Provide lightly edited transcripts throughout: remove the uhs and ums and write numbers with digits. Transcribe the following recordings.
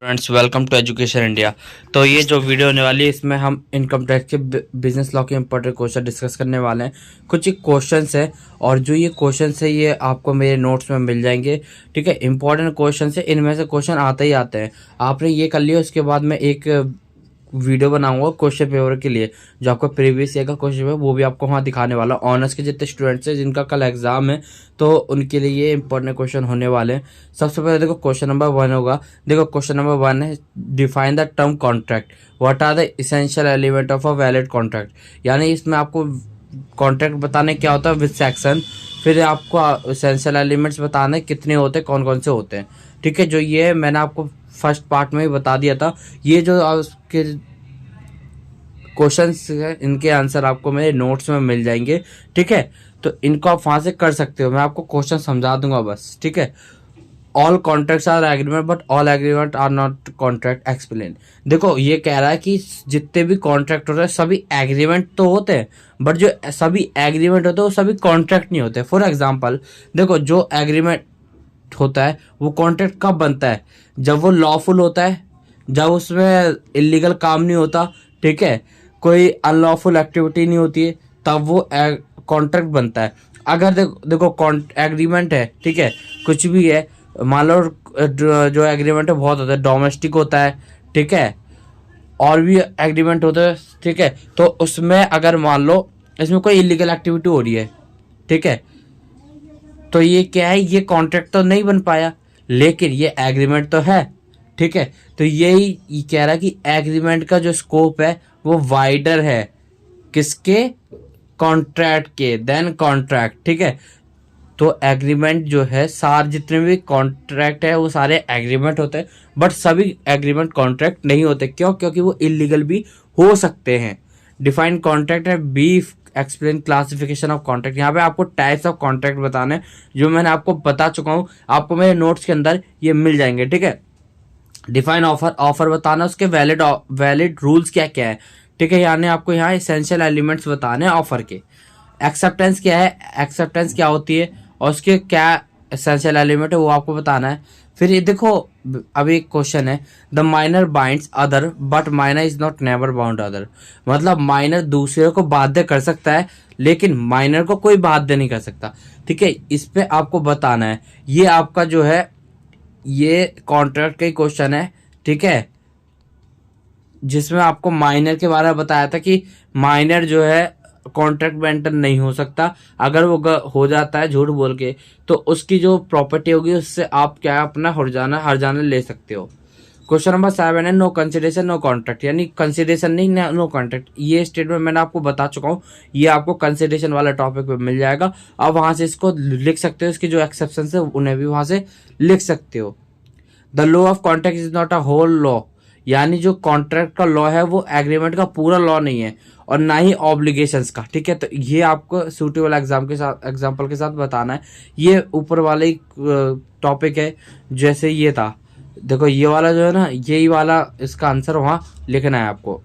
Friends, welcome to education India. तो ये जो वीडियो होने वाली है इसमें हम इनकम टैक्स के बिजनेस लॉ के इंपॉर्टेंट क्वेश्चन डिस्कस करने वाले हैं। कुछ क्वेश्चंस है और जो ये क्वेश्चंस है ये आपको मेरे नोट्स में मिल जाएंगे। ठीक है, इंपॉर्टेंट क्वेश्चन है, इनमें से क्वेश्चन आते ही आते हैं। आपने ये कर लिया, उसके बाद में एक वीडियो बनाऊंगा क्वेश्चन पेपर के लिए, जो आपका प्रीवियस ईयर का क्वेश्चन पेपर वो भी आपको वहाँ दिखाने वाला। ऑनर्स के जितने स्टूडेंट्स हैं जिनका कल एग्जाम है तो उनके लिए ये इंपॉर्टेंट क्वेश्चन होने वाले हैं। सबसे पहले देखो क्वेश्चन नंबर 1 होगा। देखो क्वेश्चन नंबर 1 है, define the term contract, what are the essential element of a valid contract. यानी इसमें आपको कॉन्ट्रैक्ट बताने क्या होता है विद सेक्शन, फिर आपको इसेंशियल एलिमेंट्स बताने कितने होते हैं, कौन कौन से होते हैं। ठीक है, जो ये मैंने आपको फर्स्ट पार्ट में ही बता दिया था। ये जो आपके क्वेश्चंस है इनके आंसर आपको मेरे नोट्स में मिल जाएंगे। ठीक है, तो इनको आप वहां से कर सकते हो, मैं आपको क्वेश्चन समझा दूंगा बस। ठीक है, all contracts are agreement but all agreement are not contract, explain. देखो ये कह रहा है कि जितने भी कॉन्ट्रैक्ट होते हैं सभी एग्रीमेंट तो होते हैं, बट जो सभी एग्रीमेंट होते हैं वो सभी कॉन्ट्रैक्ट नहीं होते। फॉर एग्जाम्पल देखो, जो एग्रीमेंट होता है वो कॉन्ट्रैक्ट कब बनता है, जब वो लॉफुल होता है, जब उसमें इलीगल काम नहीं होता। ठीक है, कोई अनलॉफुल एक्टिविटी नहीं होती है, तब वो कॉन्ट्रैक्ट बनता है। अगर देखो एग्रीमेंट है, ठीक है, कुछ भी है, मान लो जो एग्रीमेंट है बहुत होता है, डोमेस्टिक होता है, ठीक है, और भी एग्रीमेंट होता है। ठीक है, तो उसमें अगर मान लो इसमें कोई इलीगल एक्टिविटी हो रही है, ठीक है, तो ये क्या है, ये कॉन्ट्रैक्ट तो नहीं बन पाया, लेकिन ये एग्रीमेंट तो है। ठीक है, तो यही कह रहा है कि एग्रीमेंट का जो स्कोप है वो वाइडर है, किसके, कॉन्ट्रैक्ट के, देन कॉन्ट्रैक्ट। ठीक है, तो एग्रीमेंट जो है, सारे जितने भी कॉन्ट्रैक्ट है वो सारे एग्रीमेंट होते हैं, बट सभी एग्रीमेंट कॉन्ट्रैक्ट नहीं होते। क्यों? क्योंकि वो इलीगल भी हो सकते हैं। डिफाइन कॉन्ट्रैक्ट है, B explain classification of contract. यहाँ पे आपको टाइप्स ऑफ कॉन्ट्रैक्ट बताने हैं, जो मैंने आपको बता चुका हूँ, आपको मेरे नोट्स के अंदर ये मिल जाएंगे। ठीक है, डिफाइन ऑफर, ऑफर बताना, उसके वैलिड रूल्स क्या क्या है। ठीक है, यानी आपको यहाँ इसेंशियल एलिमेंट्स बताने हैं ऑफर के। एक्सेप्टेंस क्या है, एक्सेप्टेंस क्या होती है और उसके क्या एसेंशियल एलिमेंट है वो आपको बताना है। फिर ये देखो, अभी एक क्वेश्चन है, the minor binds other but minor is not never bound other. मतलब माइनर दूसरे को बाध्य कर सकता है, लेकिन माइनर को कोई बाध्य नहीं कर सकता। ठीक है, इस पे आपको बताना है। ये आपका जो है ये कॉन्ट्रैक्ट का ही क्वेश्चन है। ठीक है, जिसमें आपको माइनर के बारे में बताया था कि माइनर जो है कॉन्ट्रैक्ट में एंटर नहीं हो सकता। अगर वो हो जाता है झूठ बोल के, तो उसकी जो प्रॉपर्टी होगी उससे आप क्या अपना हर्जाना ले सकते हो। क्वेश्चन नंबर 7 है, नो कंसिडरेशन नो कॉन्ट्रैक्ट, यानी कंसिडरेशन नहीं, नो कॉन्ट्रैक्ट। ये स्टेटमेंट मैंने आपको बता चुका हूँ, ये आपको कंसिडरेशन वाला टॉपिक पे मिल जाएगा। अब वहां से इसको लिख सकते हो, इसके जो एक्सेप्शन है उन्हें भी वहां से लिख सकते हो। The law of contract is not a whole law, यानी जो कॉन्ट्रैक्ट का लॉ है वो एग्रीमेंट का पूरा लॉ नहीं है, और ना ही ऑब्लिगेशंस का। ठीक है, तो ये आपको सूटेबल एग्जाम्पल के साथ बताना है। ये ऊपर वाले टॉपिक है, जैसे ये था, देखो ये वाला जो है ना, यही वाला इसका आंसर वहाँ लिखना है आपको।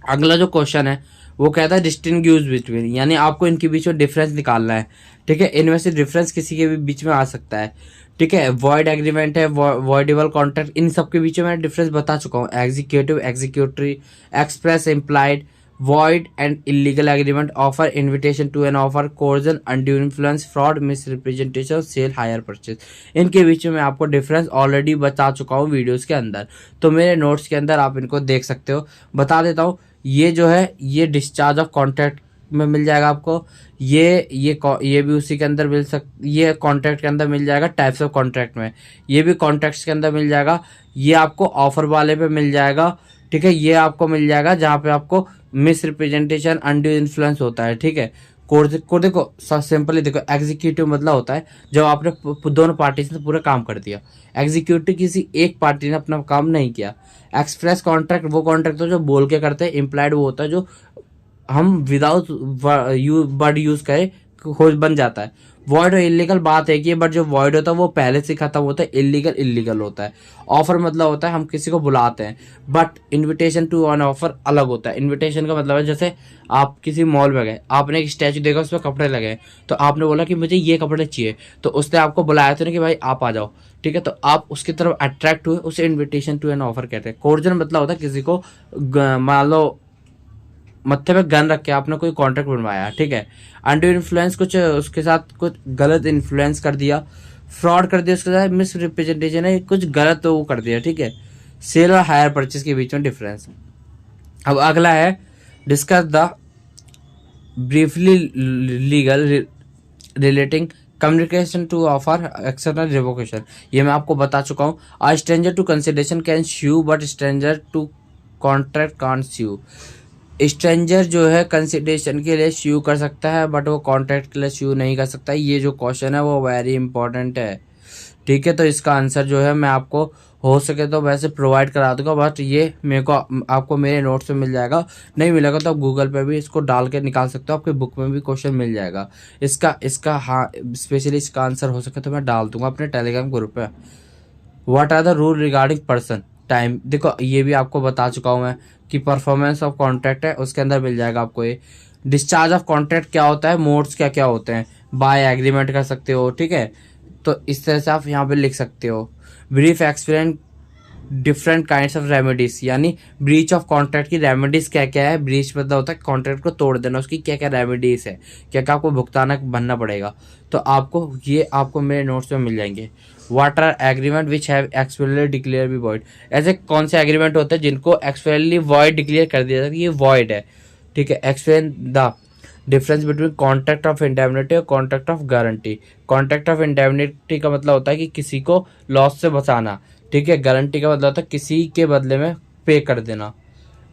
अगला जो क्वेश्चन है वो कहता है डिस्टिंग्विश बिटवीन, यानी आपको इनके बीच में डिफरेंस निकालना है। ठीक है, इनमें से डिफरेंस किसी के भी बीच में आ सकता है। ठीक है, वॉइड एग्रीमेंट है, वॉइडेबल कॉन्ट्रैक्ट, इन सब के बीच में मैं डिफरेंस बता चुका हूँ। Executive, executory, express, implied, void and illegal agreement, offer, invitation to an offer, coercion, undue influence, fraud, misrepresentation, sale, hire purchase. इनके बीच में मैं आपको डिफरेंस ऑलरेडी बता चुका हूँ वीडियोस के अंदर, तो मेरे नोट्स के अंदर आप इनको देख सकते हो। बता देता हूँ, ये जो है ये डिस्चार्ज ऑफ कॉन्ट्रैक्ट में मिल जाएगा आपको। ये भी उसी के अंदर ये कॉन्ट्रैक्ट के अंदर मिल जाएगा। टाइप्स ऑफ कॉन्ट्रैक्ट में ये भी कॉन्ट्रैक्ट्स के अंदर मिल जाएगा। ये आपको ऑफर वाले पे मिल जाएगा। ठीक है, ये आपको मिल जाएगा जहाँ पे आपको मिस रिप्रेजेंटेशन, अनड्यू इन्फ्लुएंस होता है। ठीक है, को देखो सिंपली देखो, एग्जीक्यूटिव मतलब होता है जब आपने दोनों पार्टी से पूरा काम कर दिया। एग्जीक्यूटिव किसी एक पार्टी ने अपना काम नहीं किया। एक्सप्रेस कॉन्ट्रैक्ट वो कॉन्ट्रैक्ट हो जो बोल के करते हैं। इम्प्लाइड वो होता है जो हम विदाउट वर्ड यूज करें हो बन जाता है। वॉइड और इलीगल बात एक ही है, बट जो वॉइड होता है वो पहले से खत्म होता है, इलीगल इलीगल होता है। ऑफर मतलब होता है हम किसी को बुलाते हैं, but invitation to on offer अलग होता है। इनविटेशन का मतलब है जैसे आप किसी मॉल में गए, आपने एक स्टैचू देखा उसमें कपड़े लगे, तो आपने बोला कि मुझे ये कपड़े चाहिए, तो उसने आपको बुलाया तो नहीं कि भाई आप आ जाओ, ठीक है, तो आप उसकी तरफ अट्रैक्ट हुए, उसे इनविटेशन टू एन ऑफर कहते हैं। कोर्जन मतलब होता है किसी को मान लो मत्थे पे गन रख के आपने कोई कॉन्ट्रैक्ट बनवाया, ठीक है। अंडर इन्फ्लुएंस, कुछ उसके साथ कुछ गलत इन्फ्लुएंस कर दिया, फ्रॉड कर दिया, उसके साथ मिस रिप्रेजेंटेशन है, कुछ गलत तो वो कर दिया, ठीक है। सेल और हायर परचेज के बीच में डिफरेंस। अब अगला है discuss the briefly legal relating communication to offer external revocation. ये मैं आपको बता चुका हूँ। A stranger to consideration can sue but stranger to contract can't sue. Stranger जो है कंसिडरेशन के लिए स्यू कर सकता है, बट वो कॉन्ट्रैक्ट के लिए स्यू नहीं कर सकता। ये जो क्वेश्चन है वो वेरी इंपॉर्टेंट है, ठीक है। तो इसका आंसर जो है मैं आपको हो सके तो वैसे प्रोवाइड करा दूंगा, बट ये मेरे को आपको मेरे नोट्स में मिल जाएगा। नहीं मिलेगा तो आप गूगल पे भी इसको डाल के निकाल सकते हो, आपके बुक में भी क्वेश्चन मिल जाएगा इसका इसका हाँ, स्पेशली इसका आंसर हो सके तो मैं डाल दूंगा अपने टेलीग्राम ग्रुप पे। What are the rule regarding person time, देखो ये भी आपको बता चुका हूँ मैं कि परफॉर्मेंस ऑफ कॉन्ट्रैक्ट है, उसके अंदर मिल जाएगा आपको ये। डिस्चार्ज ऑफ कॉन्ट्रैक्ट क्या होता है, मोड्स क्या क्या होते हैं, बाय एग्रीमेंट कर सकते हो, ठीक है। तो इस तरह से आप यहाँ पे लिख सकते हो। Brief explain different kinds of remedies, यानी ब्रीच ऑफ कॉन्ट्रैक्ट की रेमेडीज क्या क्या है। ब्रीच मतलब होता है कॉन्ट्रैक्ट को तोड़ देना, उसकी क्या क्या रेमेडीज है, क्या क्या आपको भुगताना बनना पड़ेगा। तो आपको ये आपको मेरे नोट्स में मिल जाएंगे। What are agreement which have expressly declare be void, ऐसे कौन से एग्रीमेंट होते हैं जिनको एक्सप्रेसली वॉइड डिक्लेयर कर दिया जाता है, ये वॉइड है, ठीक है। Explain the difference between contract of indemnity और contract of guarantee. Contract of indemnity का मतलब होता है कि किसी को लॉस से बचाना, ठीक है। गारंटी का मतलब होता है किसी के बदले में पे कर देना।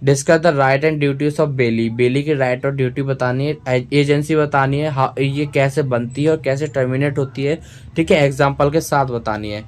Discuss the right and duties of bailee, bailee की राइट और ड्यूटी बतानी है, एजेंसी बतानी है, ये कैसे बनती है और कैसे टर्मिनेट होती है, ठीक है, एग्जाम्पल के साथ बतानी है।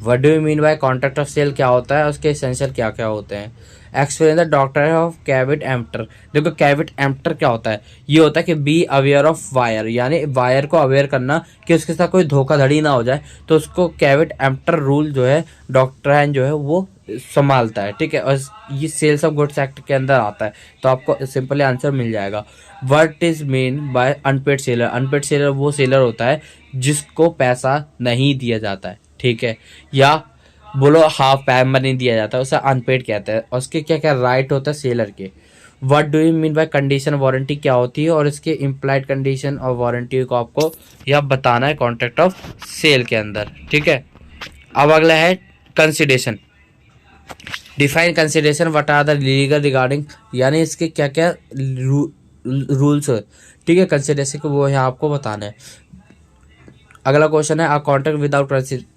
What do you mean by contract of sale क्या होता है, उसके एसेंशियल क्या क्या होते हैं। Explain the doctor of caveat emptor, देखो कैविट एम्प्टर क्या होता है, ये होता है कि बी अवेयर ऑफ वायर, यानी वायर को अवेयर करना कि उसके साथ कोई धोखाधड़ी ना हो जाए, तो उसको कैविट एम्प्टर रूल जो है डॉक्टर जो है वो संभालता है, ठीक है। और ये सेल्स ऑफ गुड्स एक्ट के अंदर आता है, तो आपको सिंपली आंसर मिल जाएगा। What is mean by unpaid seller, unpaid seller वो सेलर होता है जिसको पैसा नहीं दिया जाता है, ठीक है, या बोलो हाफ पेमेंट नहीं दिया जाता है, उसे अनपेड कहते हैं। और उसके क्या क्या राइट होता है सेलर के। What do you mean bye condition warranty क्या होती है, और इसके इम्प्लाइड कंडीशन और वारंटी को आपको यह बताना है कॉन्ट्रैक्ट ऑफ सेल के अंदर, ठीक है। अब अगला है consideration. Define consideration, what are the legal regarding, यानी इसके क्या क्या रूल्स, ठीक है, कंसिडरेशन को वो यहाँ आपको बताना है। अगला क्वेश्चन है, a contract without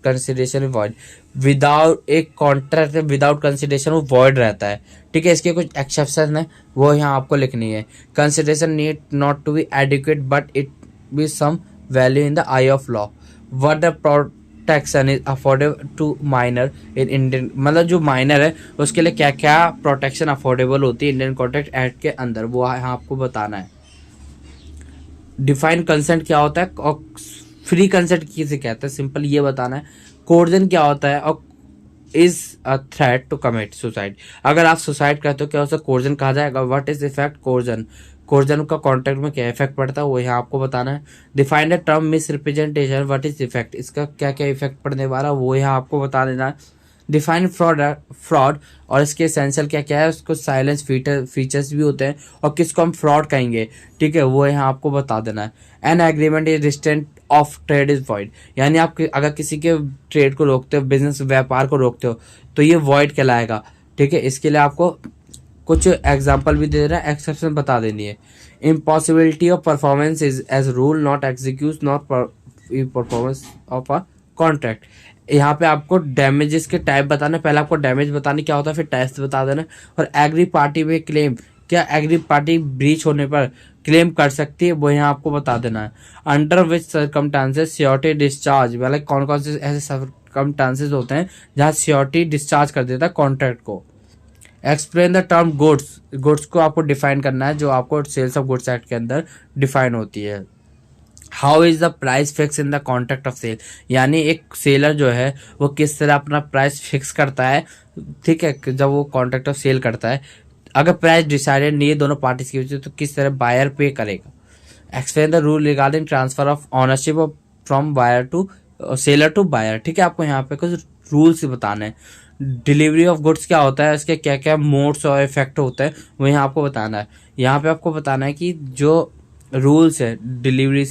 consideration void, without एक कॉन्ट्रैक्ट विदाउट कंसिडरेशन वो वॉइड रहता है, ठीक है। इसके कुछ एक्सेप्शन है वो यहाँ आपको लिखनी है। Consideration need not to be adequate but it be some value in the eye of law. What the protection is affordable to minor in Indian, मतलब जो माइनर है उसके लिए क्या क्या प्रोटेक्शन अफोर्डेबल होती है इंडियन कॉन्ट्रैक्ट एक्ट के अंदर, वो यहाँ आपको बताना है। डिफाइन कंसेंट क्या होता है और फ्री कंसेंट किसे कहते हैं, सिंपल ये बताना है। कोर्जन क्या होता है और is a threat to commit suicide, अगर आप सुसाइड करते हो क्या उसे कोर्जन कहा जाएगा। What is effect coercion, coercion का कॉन्ट्रैक्ट में क्या इफेक्ट पड़ता है वो यहाँ आपको बताना है। Define the term miss representation, what is effect, इसका क्या क्या इफेक्ट पड़ने वाला वो यहाँ आपको बता देना है। डिफाइन फ्रॉड और इसके एसेंशियल क्या क्या है, उसको साइलेंस फीचर्स भी होते हैं और किसको हम फ्रॉड कहेंगे, ठीक है, वो यहाँ आपको बता देना है। An agreement is restraint of trade is void, यानी आप अगर किसी के ट्रेड को रोकते हो, बिजनेस व्यापार को रोकते हो तो ये वॉइड कहलाएगा, ठीक है। इसके लिए आपको कुछ एग्जाम्पल भी दे रहा है, एक्सेप्शन बता देनी है। Impossibility of performance is as rule not execute not performance of a contract, यहाँ पे आपको डैमेजेस के टाइप बताना है, पहले आपको डैमेज बताने क्या होता है फिर टाइप्स बता देना है। और एग्री पार्टी में क्लेम, क्या एग्री पार्टी ब्रीच होने पर क्लेम कर सकती है वो यहाँ आपको बता देना है। अंडर विच सर्कमस्टांसेस सियोरिटी डिस्चार्ज, मतलब कौन कौन से ऐसे सर्कमस्टांसेस होते हैं जहाँ सियोरिटी डिस्चार्ज कर देता है कॉन्ट्रैक्ट को। Explain the term goods, goods को आपको डिफाइन करना है जो आपको सेल्स ऑफ गुड्स एक्ट के अंदर डिफाइन होती है। How is the price fix in the contract of sale, यानी एक सेलर जो है वो किस तरह अपना प्राइस फिक्स करता है, ठीक है, जब वो कॉन्ट्रैक्ट ऑफ सेल करता है। अगर प्राइस डिसाइडेड नहीं है दोनों पार्टीज की वजह से, तो किस तरह बायर पे करेगा। Explain the rule regarding transfer of ownership from buyer to seller to buyer, ठीक है, आपको यहाँ पे कुछ रूल्स बताने हैं। डिलीवरी ऑफ गुड्स क्या होता है, इसके क्या क्या मोड्स और इफेक्ट होते हैं, वो यहाँ आपको बताना है। यहाँ पे आपको बताना है कि जो रूल्स है डिलीवरी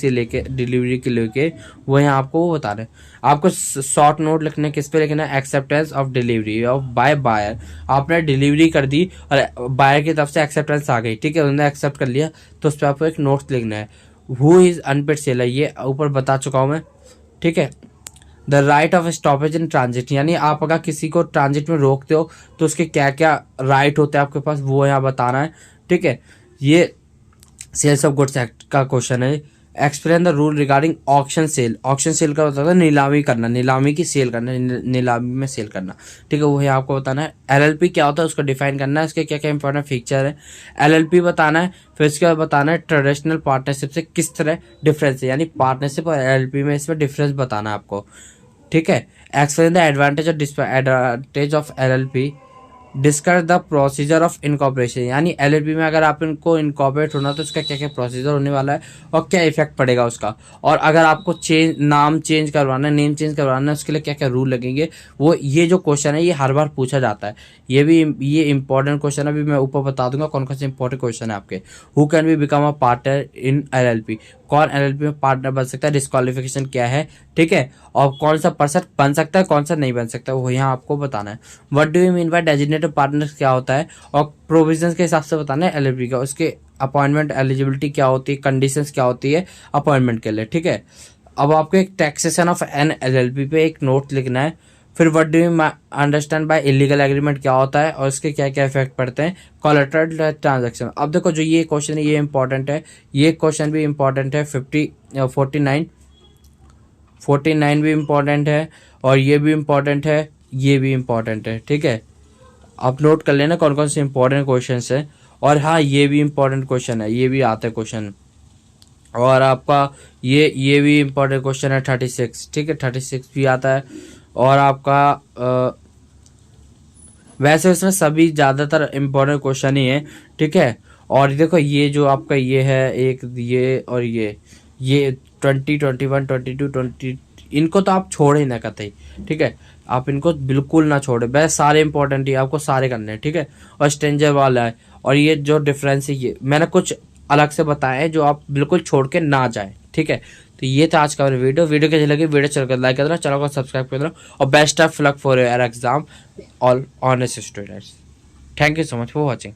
के लेके, वो यहाँ आपको वो बता रहे हैं। आपको शॉर्ट नोट लिखने किस पे लिखना है, acceptance of delivery of by buyer. आपने डिलीवरी कर दी और बायर की तरफ से एक्सेप्टेंस आ गई, ठीक है, उन्होंने एक्सेप्ट कर लिया, तो उस पर आपको एक नोट लिखना है। हु इज अनपेड सेलर, ये ऊपर बता चुका हूँ मैं, ठीक है। The right of stoppage in transit, यानी आप अगर किसी को ट्रांजिट में रोकते हो तो उसके क्या क्या राइट होते हैं आपके पास, वो यहाँ बताना है, ठीक है। ये सेल्स ऑफ गुड्स एक्ट का क्वेश्चन है। Explain the rule regarding auction sale, auction sale का होता है नीलामी करना, नीलामी की सेल करना, नीलामी में सेल करना, ठीक है, वो है आपको बताना है। एलएलपी क्या होता है उसको डिफाइन करना है, इसके क्या क्या इंपॉर्टेंट फीचर है, एलएलपी बताना है। फिर इसके बाद बताना है ट्रेडिशनल पार्टनरशिप से किस तरह डिफरेंस है, यानी पार्टनरशिप और एलएलपी में इसमें डिफरेंस बताना है आपको, ठीक है। Explain the advantage of LLP, discuss the procedure of incorporation, यानी एलएलपी में अगर आप इनको इनकॉर्पोरेट होना तो उसका क्या क्या प्रोसीजर होने वाला है और क्या इफेक्ट पड़ेगा उसका, और अगर आपको नेम चेंज करवाना है उसके लिए क्या क्या रूल लगेंगे। वो ये जो क्वेश्चन है ये हर बार पूछा जाता है, ये इंपॉर्टेंट क्वेश्चन अभी मैं ऊपर बता दूंगा कौन कौन से इंपॉर्टेंट क्वेश्चन है आपके। Who can be become a partner in LLP, कौन एलएलपी में पार्टनर बन सकता है, डिस्क्वालिफिकेशन क्या है, ठीक है, और कौन सा पर्सन बन सकता है कौन सा नहीं बन सकता, वो यहाँ आपको बताना है। What do you mean bye designated partner क्या होता है, और प्रोविजंस के हिसाब से बताना है एलएलपी का, उसके अपॉइंटमेंट एलिजिबिलिटी क्या होती है, कंडीशंस क्या होती है अपॉइंटमेंट के लिए, ठीक है। अब आपको एक टैक्सेशन ऑफ एन एलएलपी पे एक नोट लिखना है। फिर what do you understand by illegal agreement क्या होता है और इसके क्या क्या इफेक्ट पड़ते हैं, कोलैटरल ट्रांजैक्शन। अब देखो जो ये क्वेश्चन है ये इंपॉर्टेंट है, ये क्वेश्चन भी इंपॉर्टेंट है। 49 भी इम्पोर्टेंट है, और ये भी इम्पोर्टेंट है, ये भी इम्पोर्टेंट है, ठीक है। आप नोट कर लेना कौन कौन से इंपॉर्टेंट क्वेश्चन है। और हाँ ये भी इम्पोर्टेंट क्वेश्चन है, ये भी आता है क्वेश्चन। और आपका ये भी इम्पोर्टेंट क्वेश्चन है 36, ठीक है, 36 भी आता है। और आपका वैसे इसमें सभी ज़्यादातर इम्पोर्टेंट क्वेश्चन ही है, ठीक है। और देखो ये जो आपका ये है एक ये और ये 20, 21, 22, 20, इनको तो आप छोड़ ही ना कतई, ठीक है, आप इनको बिल्कुल ना छोड़े, बस सारे इंपॉर्टेंट ही आपको सारे करने हैं, ठीक है। और स्ट्रेंजर वाला है, और ये जो डिफरेंस है ये मैंने कुछ अलग से बताए हैं जो आप बिल्कुल छोड़ के ना जाए, ठीक है। तो ये था आज का वीडियो कैसी लगी, वीडियो चलकर लाइक कर देना, चैनल को सब्सक्राइब कर देना, और best of luck for your exam all honest students. Thank you so much for watching.